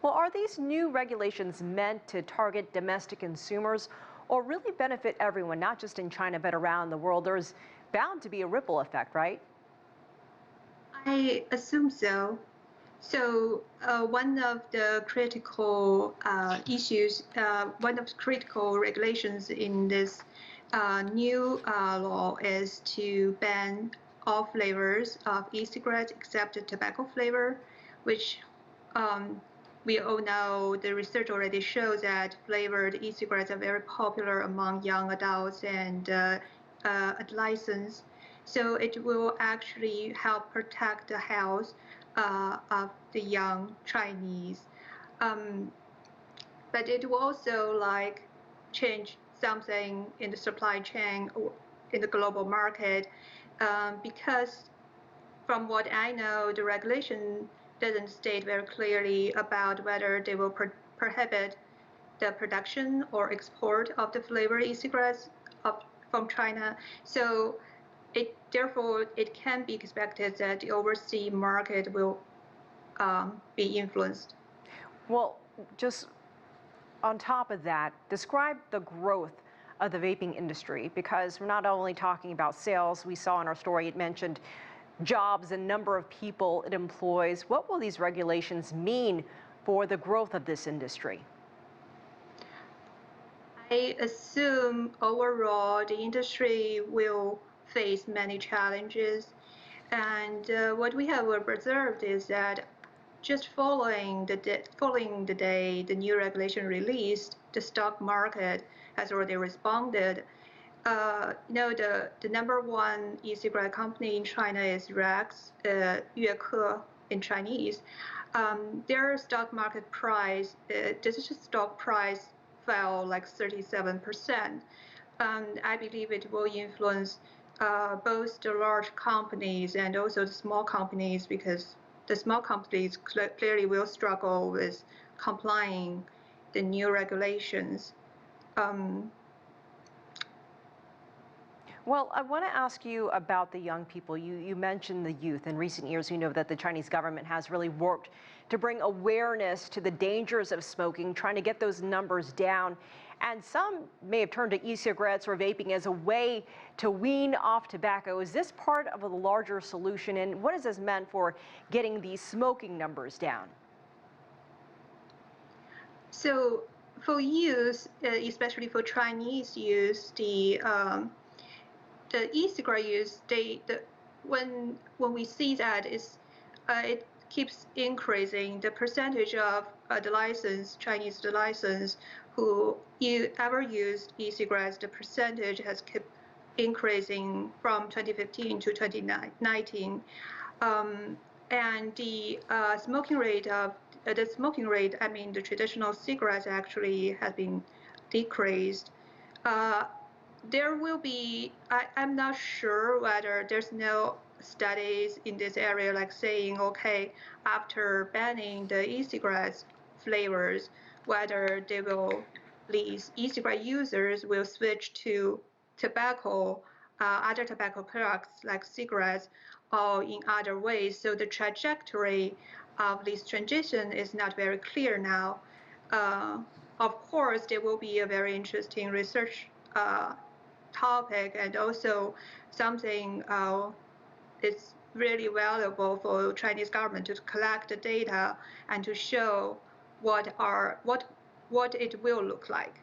Well, are these new regulations meant to target domestic consumers or really benefit everyone, not just in China, but around the world? There's bound to be a ripple effect, right? I assume so. One of the critical issues, one of the critical regulations in this new law is to ban all flavors of e-cigarettes except the tobacco flavor, which um, we all know the research already shows that flavored e-cigarettes are very popular among young adults and adolescents. So it will actually help protect the health of the young Chinese. Um, but it will also change something in the supply chain or in the global market because from what I know, the regulation doesn't state very clearly about whether they will prohibit the production or export of the flavored e-cigarettes from China. So therefore, it can be expected that the overseas market will be influenced. Well, just on top of that, describe the growth of the vaping industry, because we're not only talking about sales. We saw in our story, it mentioned jobs and number of people it employs. What will these regulations mean for the growth of this industry? I assume overall the industry will face many challenges. And what we have observed is that just following the day the new regulation released, the stock market has already responded. The number one e-cigarette company in China is Rex, Yueke in Chinese. Their stock market price, digital stock price fell like 37%. And I believe it will influence both the large companies and also the small companies, because the small companies clearly will struggle with complying the new regulations. Well, I want to ask you about the young people. You mentioned the youth. In recent years, we know that the Chinese government has really worked to bring awareness to the dangers of smoking, trying to get those numbers down. And some may have turned to e-cigarettes or vaping as a way to wean off tobacco. Is this part of a larger solution? And what has this meant for getting these smoking numbers down? So for youth, especially for Chinese youth, the e-cigarette use, when we see that it keeps increasing. The percentage of Chinese license who ever used e-cigarettes, the percentage has kept increasing from 2015 to 2019. And the smoking rate, I mean, the traditional cigarettes actually has been decreased. There will be, I'm not sure whether there's no studies in this area like saying, okay, after banning the e-cigarettes flavors, whether these e-cigarette users will switch to tobacco, other tobacco products like cigarettes, or in other ways. So the trajectory of this transition is not very clear now. Of course, there will be a very interesting research topic, and also something it's really valuable for Chinese government to collect the data and to show what it will look like.